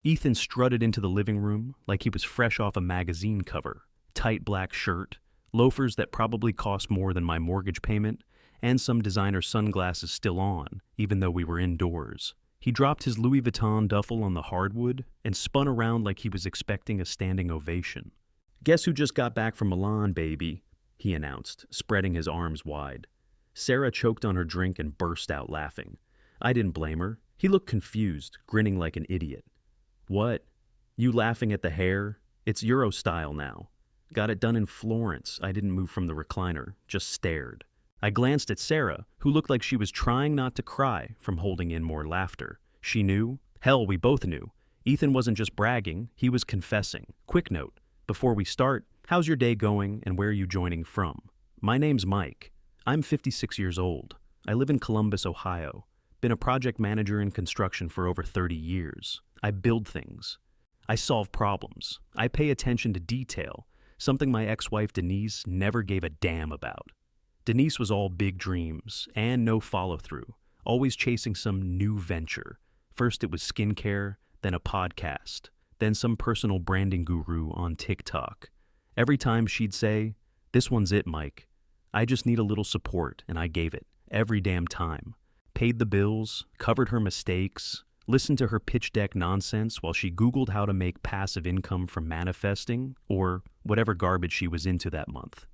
Ethan strutted into the living room like he was fresh off a magazine cover. Tight black shirt, loafers that probably cost more than my mortgage payment, and some designer sunglasses still on, even though we were indoors. He dropped his Louis Vuitton duffel on the hardwood and spun around like he was expecting a standing ovation. "Guess who just got back from Milan, baby?" he announced, spreading his arms wide. Sarah choked on her drink and burst out laughing. I didn't blame her. He looked confused, grinning like an idiot. "What? You laughing at the hair? It's Euro style now. Got it done in Florence." I didn't move from the recliner, just stared. I glanced at Sarah, who looked like she was trying not to cry from holding in more laughter. She knew. Hell, we both knew. Ethan wasn't just bragging, he was confessing. Quick note, before we start, how's your day going and where are you joining from? My name's Mike. I'm 56 years old. I live in Columbus, Ohio. Been a project manager in construction for over 30 years. I build things. I solve problems. I pay attention to detail, something my ex-wife Denise never gave a damn about. Denise was all big dreams and no follow-through, always chasing some new venture. First it was skincare, then a podcast, then some personal branding guru on TikTok. Every time she'd say, "This one's it, Mike. I just need a little support," and I gave it, every damn time. Paid the bills, covered her mistakes, listened to her pitch deck nonsense while she Googled how to make passive income from manifesting, or whatever garbage she was into that month.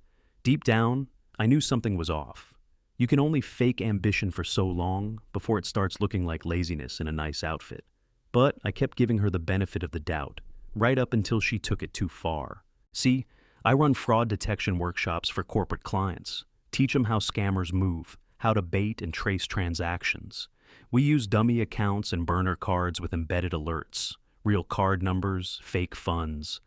Deep down, I knew something was off. You can only fake ambition for so long before it starts looking like laziness in a nice outfit. But I kept giving her the benefit of the doubt, right up until she took it too far. See, I run fraud detection workshops for corporate clients, teach them how scammers move, how to bait and trace transactions. We use dummy accounts and burner cards with embedded alerts, real card numbers, fake funds.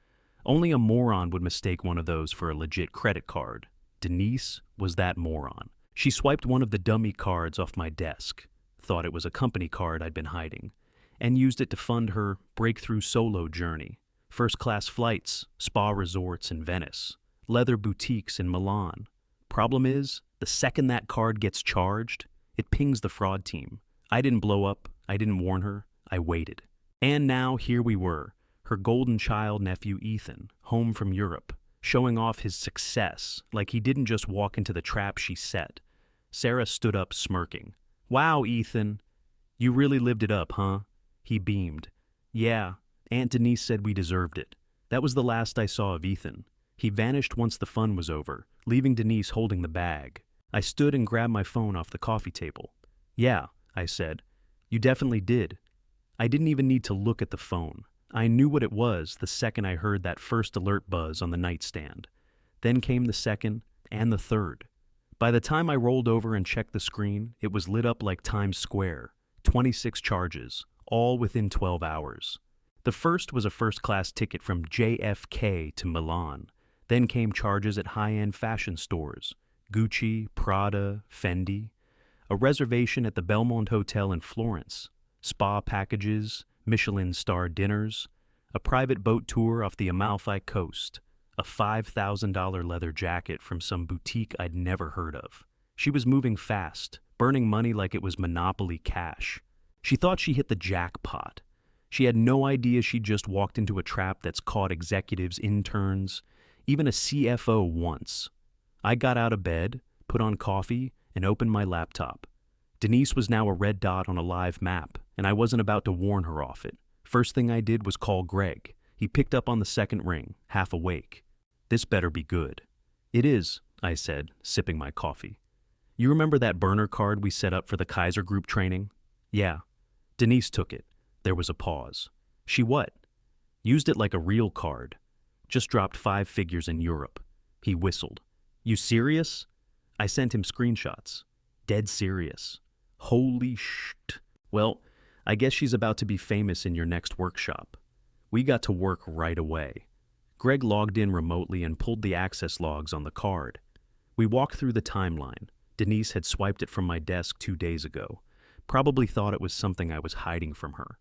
Only a moron would mistake one of those for a legit credit card. Denise was that moron. She swiped one of the dummy cards off my desk, thought it was a company card I'd been hiding, and used it to fund her breakthrough solo journey. First-class flights, spa resorts in Venice, leather boutiques in Milan. Problem is, the second that card gets charged, it pings the fraud team. I didn't blow up, I didn't warn her, I waited. And now here we were, her golden child nephew Ethan, home from Europe, showing off his success like he didn't just walk into the trap she set. Sarah stood up smirking. "Wow, Ethan, you really lived it up, huh?" He beamed. "Yeah, Aunt Denise said we deserved it." That was the last I saw of Ethan. He vanished once the fun was over, leaving Denise holding the bag. I stood and grabbed my phone off the coffee table. "Yeah," I said. "You definitely did." I didn't even need to look at the phone. I knew what it was the second I heard that first alert buzz on the nightstand. Then came the second and the third. By the time I rolled over and checked the screen, it was lit up like Times Square. 26 charges, all within 12 hours. The first was a first-class ticket from JFK to Milan. Then came charges at high-end fashion stores, Gucci, Prada, Fendi. A reservation at the Belmont Hotel in Florence. Spa packages, Michelin-star dinners, a private boat tour off the Amalfi Coast, a $5,000 leather jacket from some boutique I'd never heard of. She was moving fast, burning money like it was Monopoly cash. She thought she hit the jackpot. She had no idea she'd just walked into a trap that's caught executives, interns, even a CFO once. I got out of bed, put on coffee, and opened my laptop. Denise was now a red dot on a live map, and I wasn't about to warn her off it. First thing I did was call Greg. He picked up on the second ring, half awake. "This better be good." "It is," I said, sipping my coffee. "You remember that burner card we set up for the Kaiser Group training?" "Yeah." Denise took it. There was a pause. "She what?" "Used it like a real card. Just dropped 5 figures in Europe." He whistled. "You serious?" I sent him screenshots. Dead serious. Holy shit. Well, I guess she's about to be famous in your next workshop. We got to work right away. Greg logged in remotely and pulled the access logs on the card. We walked through the timeline. Denise had swiped it from my desk 2 days ago. Probably thought it was something I was hiding from her.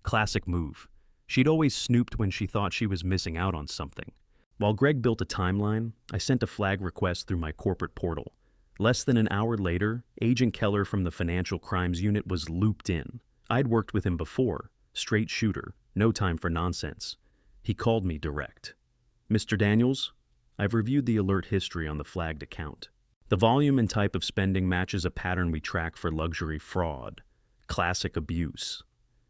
Classic move. She'd always snooped when she thought she was missing out on something. While Greg built a timeline, I sent a flag request through my corporate portal. Less than an hour later, Agent Keller from the Financial Crimes Unit was looped in. I'd worked with him before, straight shooter, No time for nonsense. He called me direct. Mr. Daniels, I've reviewed the alert history on the flagged account. The volume and type of spending matches a pattern we track for luxury fraud. Classic abuse.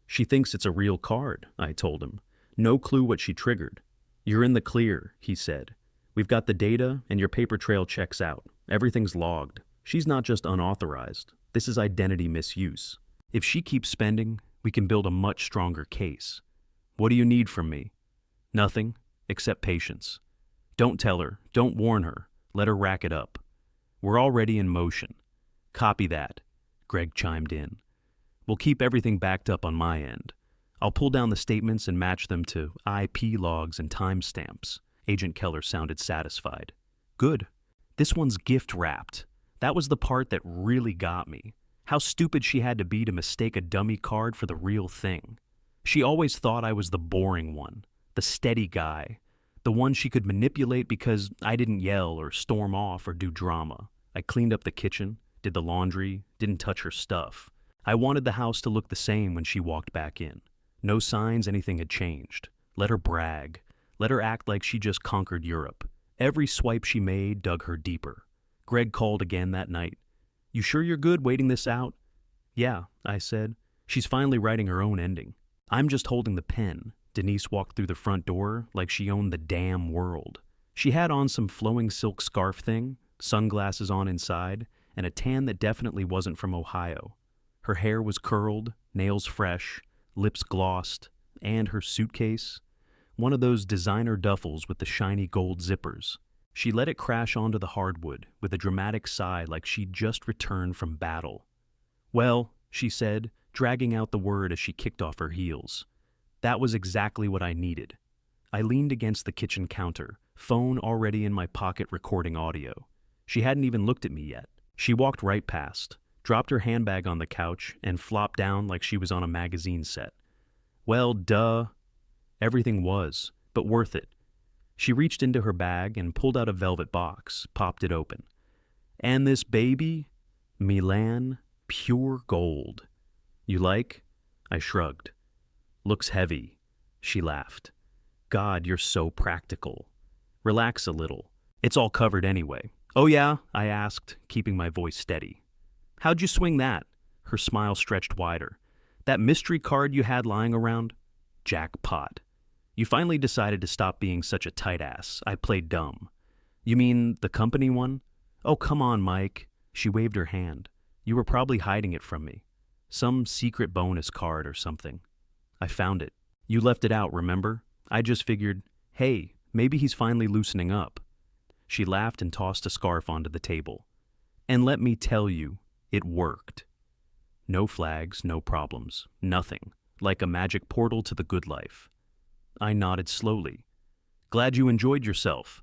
She thinks it's a real card, I told him. No clue what she triggered. You're in the clear, he said. We've got the data and your paper trail checks out. Everything's logged. She's not just unauthorized. This is identity misuse. If she keeps spending, we can build a much stronger case. What do you need from me? Nothing, except patience. Don't tell her. Don't warn her. Let her rack it up. We're already in motion. Copy that, Greg chimed in. We'll keep everything backed up on my end. I'll pull down the statements and match them to IP logs and timestamps. Agent Keller sounded satisfied. Good. This one's gift wrapped. That was the part that really got me. How stupid she had to be to mistake a dummy card for the real thing. She always thought I was the boring one, the steady guy, the one she could manipulate because I didn't yell or storm off or do drama. I cleaned up the kitchen, did the laundry, didn't touch her stuff. I wanted the house to look the same when she walked back in. No signs anything had changed. Let her brag. Let her act like she just conquered Europe. Every swipe she made dug her deeper. Greg called again that night. You sure you're good waiting this out? Yeah, I said. She's finally writing her own ending. I'm just holding the pen. Denise walked through the front door like she owned the damn world. She had on some flowing silk scarf thing, sunglasses on inside, and a tan that definitely wasn't from Ohio. Her hair was curled, nails fresh, lips glossed, and her suitcase, one of those designer duffels with the shiny gold zippers. She let it crash onto the hardwood with a dramatic sigh like she'd just returned from battle. Well, she said, dragging out the word as she kicked off her heels. That was exactly what I needed. I leaned against the kitchen counter, phone already in my pocket recording audio. She hadn't even looked at me yet. She walked right past, dropped her handbag on the couch, and flopped down like she was on a magazine set. Well, duh. Everything was, but worth it. She reached into her bag and pulled out a velvet box, popped it open. And this baby? Milan, pure gold. You like? I shrugged. Looks heavy. She laughed. God, you're so practical. Relax a little. It's all covered anyway. Oh yeah? I asked, keeping my voice steady. How'd you swing that? Her smile stretched wider. That mystery card you had lying around? Jackpot. You finally decided to stop being such a tight ass. I played dumb. You mean the company one? Oh, come on, Mike. She waved her hand. You were probably hiding it from me. Some secret bonus card or something. I found it. You left it out, remember? I just figured, hey, maybe he's finally loosening up. She laughed and tossed a scarf onto the table. And let me tell you, it worked. No flags, no problems, nothing. Like a magic portal to the good life. I nodded slowly. Glad you enjoyed yourself.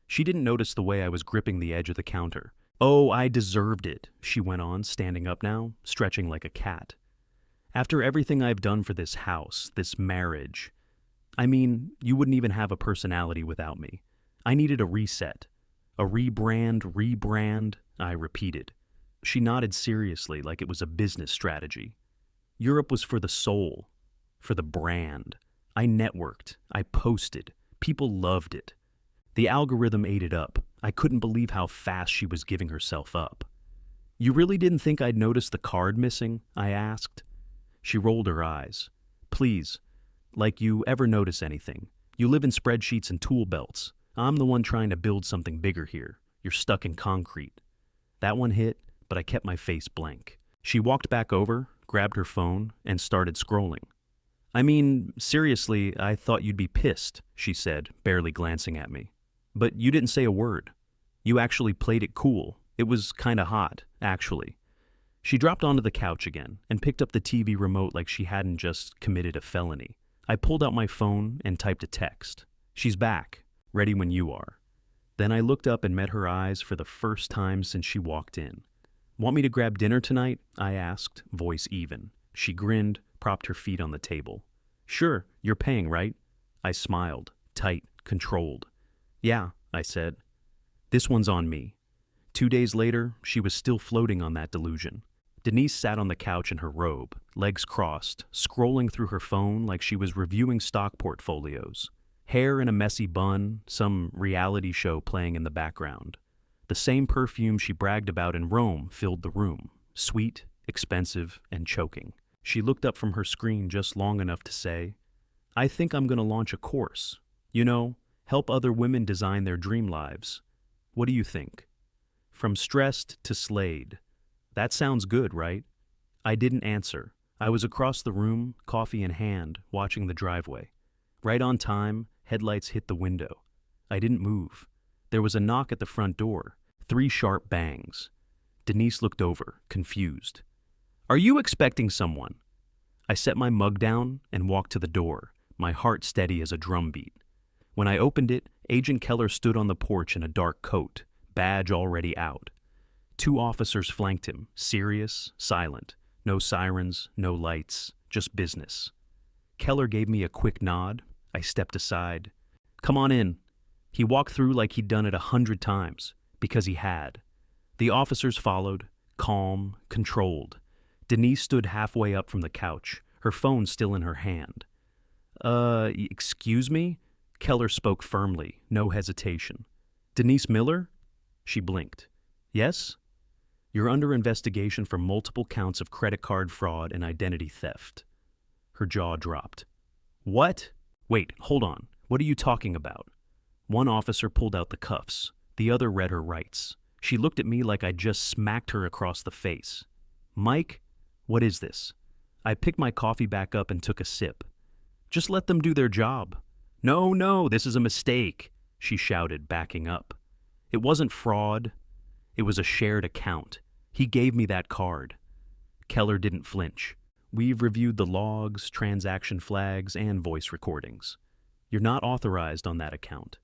She didn't notice the way I was gripping the edge of the counter. Oh, I deserved it, she went on, standing up now, stretching like a cat. After everything I've done for this house, this marriage, I mean, you wouldn't even have a personality without me. I needed a reset. A rebrand, I repeated. She nodded seriously like it was a business strategy. Europe was for the soul, for the brand. I networked. I posted. People loved it. The algorithm ate it up. I couldn't believe how fast she was giving herself up. You really didn't think I'd notice the card missing? I asked. She rolled her eyes. Please, like you ever notice anything. You live in spreadsheets and tool belts. I'm the one trying to build something bigger here. You're stuck in concrete. That one hit, but I kept my face blank. She walked back over, grabbed her phone, and started scrolling. I mean, seriously, I thought you'd be pissed, she said, barely glancing at me. But you didn't say a word. You actually played it cool. It was kinda hot, actually. She dropped onto the couch again and picked up the TV remote like she hadn't just committed a felony. I pulled out my phone and typed a text. She's back, ready when you are. Then I looked up and met her eyes for the first time since she walked in. Want me to grab dinner tonight? I asked, voice even. She grinned, propped her feet on the table. Sure, you're paying, right? I smiled, tight, controlled. Yeah, I said. This one's on me. 2 days later, she was still floating on that delusion. Denise sat on the couch in her robe, legs crossed, scrolling through her phone like she was reviewing stock portfolios. Hair in a messy bun, some reality show playing in the background. The same perfume she bragged about in Rome filled the room, sweet, expensive, and choking. She looked up from her screen just long enough to say, "I think I'm going to launch a course. You know, help other women design their dream lives. What do you think?" From stressed to slayed. That sounds good, right? I didn't answer. I was across the room, coffee in hand, watching the driveway. Right on time, headlights hit the window. I didn't move. There was a knock at the front door, 3 sharp bangs. Denise looked over, confused. "Are you expecting someone?" I set my mug down and walked to the door, my heart steady as a drum beat. When I opened it, Agent Keller stood on the porch in a dark coat, badge already out. 2 officers flanked him, serious, silent. No sirens, no lights, just business. Keller gave me a quick nod. I stepped aside. "Come on in." He walked through like he'd done it 100 times, because he had. The officers followed, calm, controlled. Denise stood halfway up from the couch, her phone still in her hand. Excuse me?" Keller spoke firmly, no hesitation. "Denise Miller?" She blinked. "Yes?" "You're under investigation for multiple counts of credit card fraud and identity theft." Her jaw dropped. "What?" "Wait, hold on. What are you talking about?" One officer pulled out the cuffs. The other read her rights. She looked at me like I'd just smacked her across the face. "Mike, what is this?" I picked my coffee back up and took a sip. "Just let them do their job." No, this is a mistake," she shouted, backing up. "It wasn't fraud. It was a shared account. He gave me that card." Keller didn't flinch. "We've reviewed the logs, transaction flags, and voice recordings. You're not authorized on that account.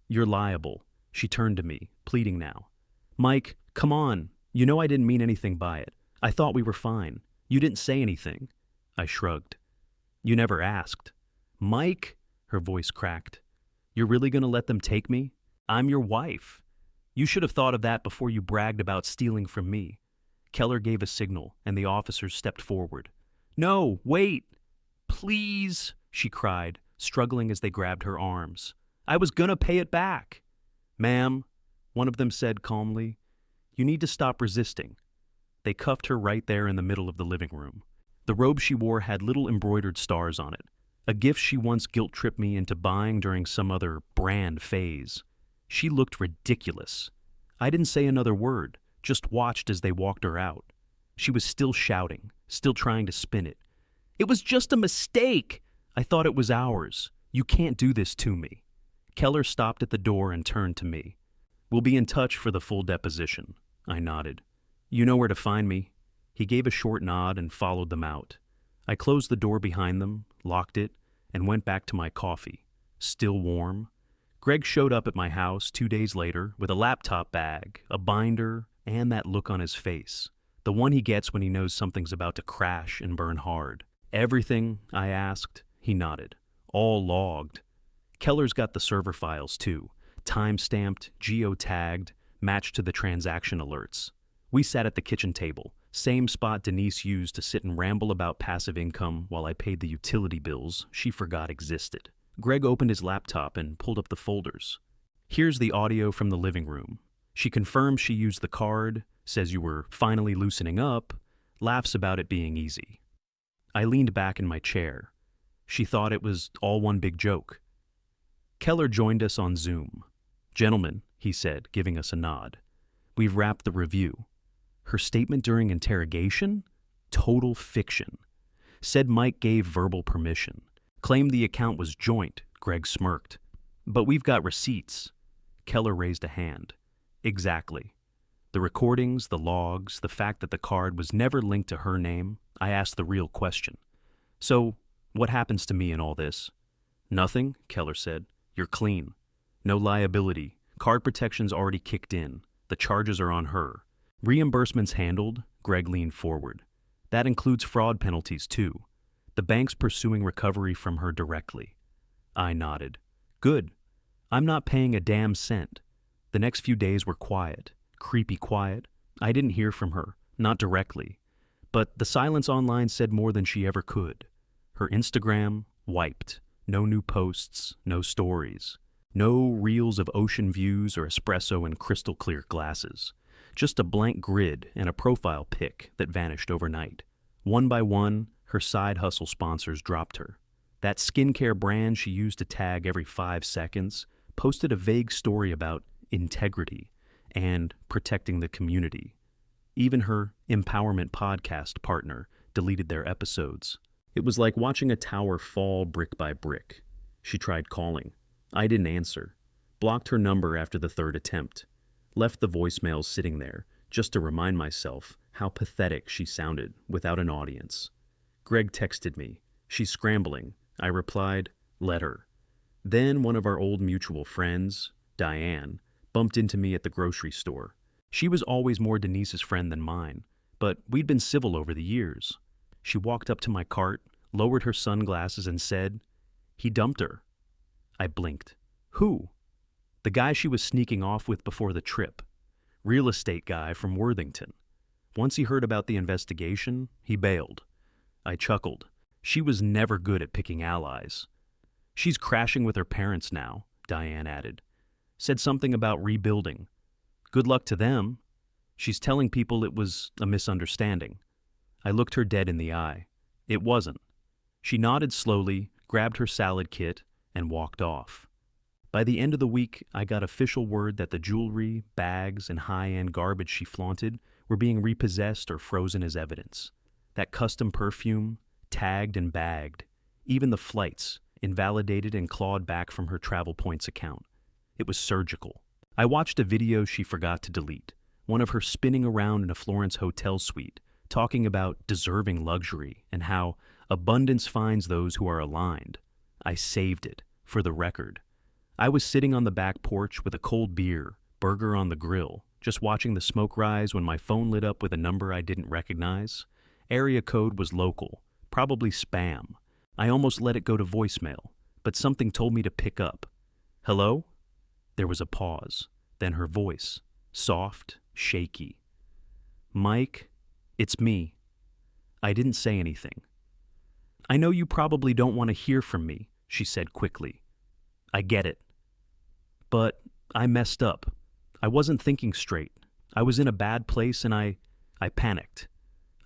You're liable." She turned to me, pleading now. "Mike, come on. You know I didn't mean anything by it. I thought we were fine. You didn't say anything." I shrugged. "You never asked." "Mike," her voice cracked. "You're really going to let them take me? I'm your wife. You should have thought of that before you bragged about stealing from me." Keller gave a signal, and the officers stepped forward. "No, wait! Please!" she cried, struggling as they grabbed her arms. "I was gonna pay it back." "Ma'am," one of them said calmly, "you need to stop resisting." They cuffed her right there in the middle of the living room. The robe she wore had little embroidered stars on it, a gift she once guilt-tripped me into buying during some other brand phase. She looked ridiculous. I didn't say another word, just watched as they walked her out. She was still shouting, still trying to spin it. "It was just a mistake. I thought it was ours. You can't do this to me." Keller stopped at the door and turned to me. "We'll be in touch for the full deposition." I nodded. "You know where to find me." He gave a short nod and followed them out. I closed the door behind them, locked it, and went back to my coffee, still warm. Greg showed up at my house 2 days later with a laptop bag, a binder, and that look on his face, the one he gets when he knows something's about to crash and burn hard. "Everything?" I asked. He nodded. "All logged." Keller's got the server files too, time-stamped, geo-tagged, matched to the transaction alerts. We sat at the kitchen table, same spot Denise used to sit and ramble about passive income while I paid the utility bills she forgot existed. Greg opened his laptop and pulled up the folders. "Here's the audio from the living room. She confirms she used the card, says you were finally loosening up, laughs about it being easy." I leaned back in my chair. She thought it was all one big joke. Keller joined us on Zoom. "Gentlemen," he said, giving us a nod, "we've wrapped the review." Her statement during interrogation? Total fiction. Said Mike gave verbal permission. Claimed the account was joint, Greg smirked. "But we've got receipts." Keller raised a hand. "Exactly. The recordings, the logs, the fact that the card was never linked to her name. I asked the real question. So, what happens to me in all this?" "Nothing," Keller said. "You're clean. No liability. Card protection's already kicked in. The charges are on her. Reimbursements handled." Greg leaned forward. "That includes fraud penalties, too. The bank's pursuing recovery from her directly." I nodded. "Good. I'm not paying a damn cent." The next few days were quiet, creepy quiet. I didn't hear from her, not directly. But the silence online said more than she ever could. Her Instagram wiped. No new posts, no stories. No reels of ocean views or espresso in crystal clear glasses. Just a blank grid and a profile pic that vanished overnight. One by one, her side hustle sponsors dropped her. That skincare brand she used to tag every 5 seconds posted a vague story about integrity and protecting the community. Even her empowerment podcast partner deleted their episodes. It was like watching a tower fall brick by brick. She tried calling. I didn't answer. Blocked her number after the 3rd attempt. Left the voicemails sitting there just to remind myself how pathetic she sounded without an audience. Greg texted me. She's scrambling. I replied, let her. Then one of our old mutual friends, Diane, bumped into me at the grocery store. She was always more Denise's friend than mine, but we'd been civil over the years. She walked up to my cart, lowered her sunglasses, and said, "He dumped her." I blinked. Who? The guy she was sneaking off with before the trip. Real estate guy from Worthington. Once he heard about the investigation, he bailed. I chuckled. She was never good at picking allies. She's crashing with her parents now, Diane added. Said something about rebuilding. Good luck to them. She's telling people it was a misunderstanding. I looked her dead in the eye. It wasn't. She nodded slowly, grabbed her salad kit, and walked off. By the end of the week, I got official word that the jewelry, bags, and high-end garbage she flaunted were being repossessed or frozen as evidence. That custom perfume, tagged and bagged. Even the flights, invalidated and clawed back from her travel points account. It was surgical. I watched a video she forgot to delete, one of her spinning around in a Florence hotel suite, talking about deserving luxury and how abundance finds those who are aligned. I saved it, for the record. I was sitting on the back porch with a cold beer, burger on the grill, just watching the smoke rise when my phone lit up with a number I didn't recognize. Area code was local, probably spam. I almost let it go to voicemail, but something told me to pick up. Hello? There was a pause, then her voice, soft, shaky. Mike, it's me. I didn't say anything. I know you probably don't want to hear from me, she said quickly. I get it. But I messed up. I wasn't thinking straight. I was in a bad place and I panicked.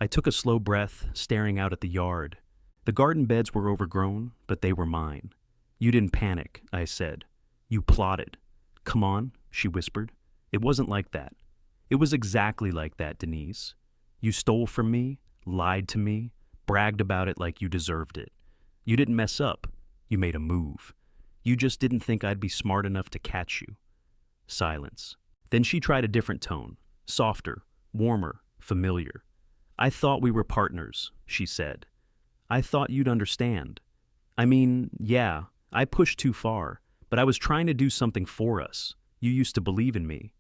I took a slow breath, staring out at the yard. The garden beds were overgrown, but they were mine. You didn't panic, I said. You plotted. Come on, she whispered. It wasn't like that. It was exactly like that, Denise. You stole from me, lied to me, bragged about it like you deserved it. You didn't mess up. You made a move. You just didn't think I'd be smart enough to catch you. Silence. Then she tried a different tone, softer, warmer, familiar. I thought we were partners, she said. I thought you'd understand. I mean, yeah, I pushed too far, but I was trying to do something for us. You used to believe in me.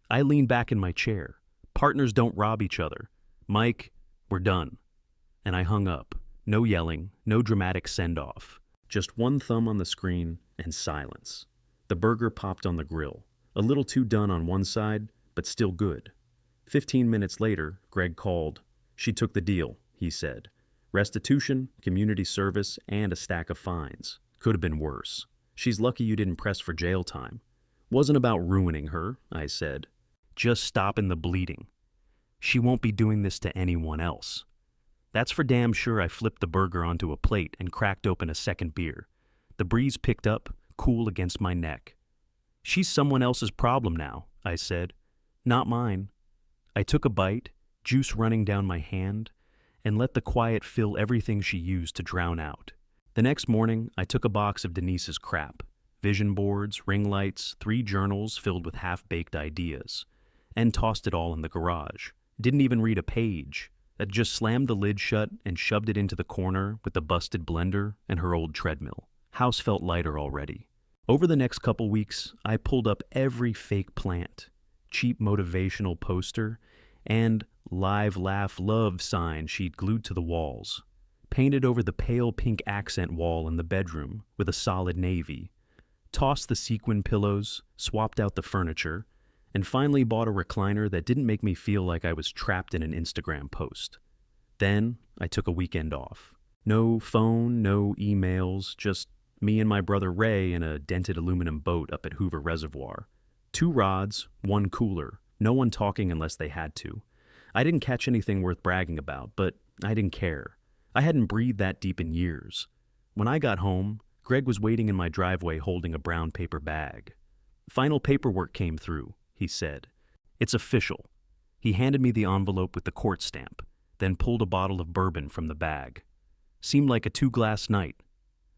I leaned back in my chair. Partners don't rob each other. Mike, we're done. And I hung up. No yelling, no dramatic send-off. Just one thumb on the screen and silence. The burger popped on the grill. A little too done on one side, but still good. 15 minutes later, Greg called. She took the deal, he said. Restitution, community service, and a stack of fines. Could have been worse. She's lucky you didn't press for jail time. Wasn't about ruining her, I said. Just stopping the bleeding. She won't be doing this to anyone else. That's for damn sure. I flipped the burger onto a plate and cracked open a second beer. The breeze picked up, cool against my neck. She's someone else's problem now, I said. Not mine. I took a bite, juice running down my hand, and let the quiet fill everything she used to drown out. The next morning, I took a box of Denise's crap. Vision boards, ring lights, 3 journals filled with half-baked ideas, and tossed it all in the garage. Didn't even read a page. I just slammed the lid shut and shoved it into the corner with the busted blender and her old treadmill. House felt lighter already. Over the next couple weeks, I pulled up every fake plant, cheap motivational poster, and live, laugh, love sign she'd glued to the walls. Painted over the pale pink accent wall in the bedroom with a solid navy. Tossed the sequin pillows, swapped out the furniture, and finally bought a recliner that didn't make me feel like I was trapped in an Instagram post. Then I took a weekend off. No phone, no emails, just me and my brother Ray in a dented aluminum boat up at Hoover Reservoir. 2 rods, 1 cooler, no one talking unless they had to. I didn't catch anything worth bragging about, but I didn't care. I hadn't breathed that deep in years. When I got home, Greg was waiting in my driveway holding a brown paper bag. "Final paperwork came through," he said. "It's official." He handed me the envelope with the court stamp, then pulled a bottle of bourbon from the bag. Seemed like a 2-glass night.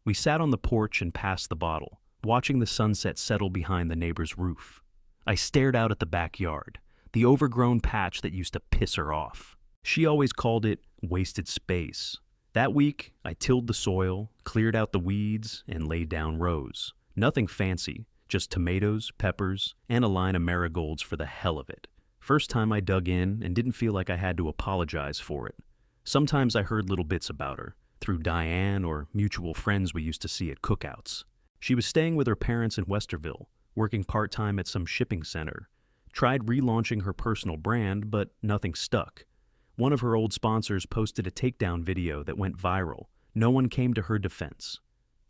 We sat on the porch and passed the bottle, watching the sunset settle behind the neighbor's roof. I stared out at the backyard, the overgrown patch that used to piss her off. She always called it wasted space. That week, I tilled the soil, cleared out the weeds, and laid down rows. Nothing fancy, just tomatoes, peppers, and a line of marigolds for the hell of it. First time I dug in and didn't feel like I had to apologize for it. Sometimes I heard little bits about her, through Diane or mutual friends we used to see at cookouts. She was staying with her parents in Westerville, working part-time at some shipping center. Tried relaunching her personal brand, but nothing stuck. One of her old sponsors posted a takedown video that went viral. No one came to her defense.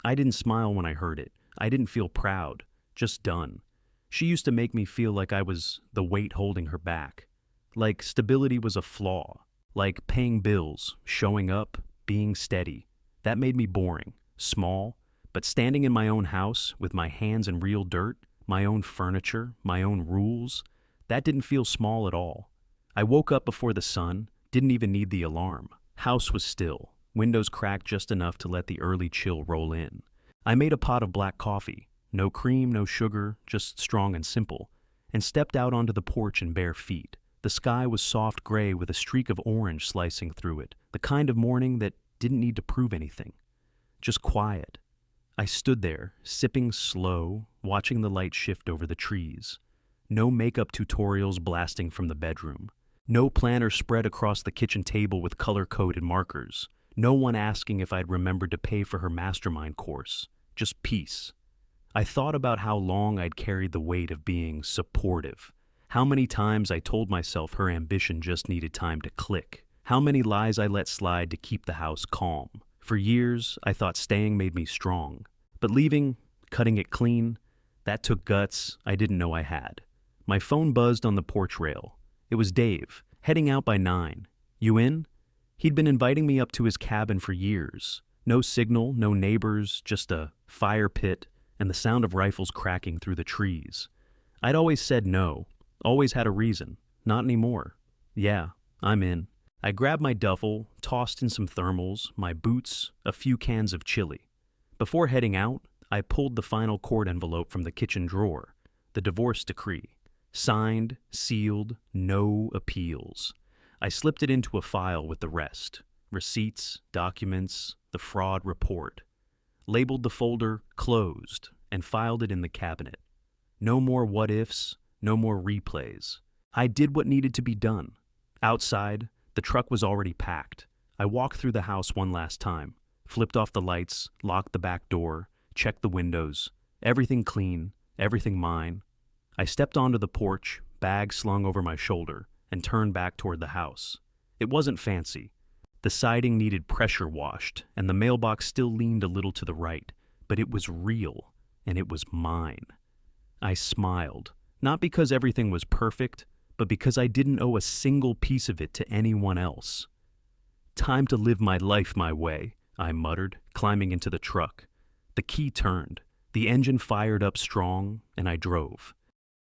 I didn't smile when I heard it. I didn't feel proud, just done. She used to make me feel like I was the weight holding her back. Like stability was a flaw. Like paying bills, showing up, being steady. That made me boring, small, but standing in my own house with my hands in real dirt, my own furniture, my own rules, that didn't feel small at all. I woke up before the sun, didn't even need the alarm. House was still, windows cracked just enough to let the early chill roll in. I made a pot of black coffee, no cream, no sugar, just strong and simple, and stepped out onto the porch in bare feet. The sky was soft gray with a streak of orange slicing through it, the kind of morning that didn't need to prove anything. Just quiet. I stood there, sipping slow, watching the light shift over the trees. No makeup tutorials blasting from the bedroom. No planner spread across the kitchen table with color-coded markers. No one asking if I'd remembered to pay for her mastermind course. Just peace. I thought about how long I'd carried the weight of being supportive. How many times I told myself her ambition just needed time to click. How many lies I let slide to keep the house calm. For years, I thought staying made me strong. But leaving, cutting it clean, that took guts I didn't know I had. My phone buzzed on the porch rail. It was Dave, heading out by 9. "You in?" He'd been inviting me up to his cabin for years. No signal, no neighbors, just a fire pit and the sound of rifles cracking through the trees. I'd always said no, always had a reason. Not anymore. "Yeah, I'm in." I grabbed my duffel, tossed in some thermals, my boots, a few cans of chili. Before heading out, I pulled the final court envelope from the kitchen drawer, the divorce decree. Signed, sealed, no appeals. I slipped it into a file with the rest. Receipts, documents, the fraud report. Labeled the folder closed and filed it in the cabinet. No more what-ifs, no more replays. I did what needed to be done. Outside, the truck was already packed. I walked through the house one last time, flipped off the lights, locked the back door, checked the windows. Everything clean, everything mine. I stepped onto the porch, bag slung over my shoulder, and turned back toward the house. It wasn't fancy. The siding needed pressure washed, and the mailbox still leaned a little to the right, but it was real, and it was mine. I smiled, not because everything was perfect, but because I didn't owe a single piece of it to anyone else. "Time to live my life my way," I muttered, climbing into the truck. The key turned, the engine fired up strong, and I drove.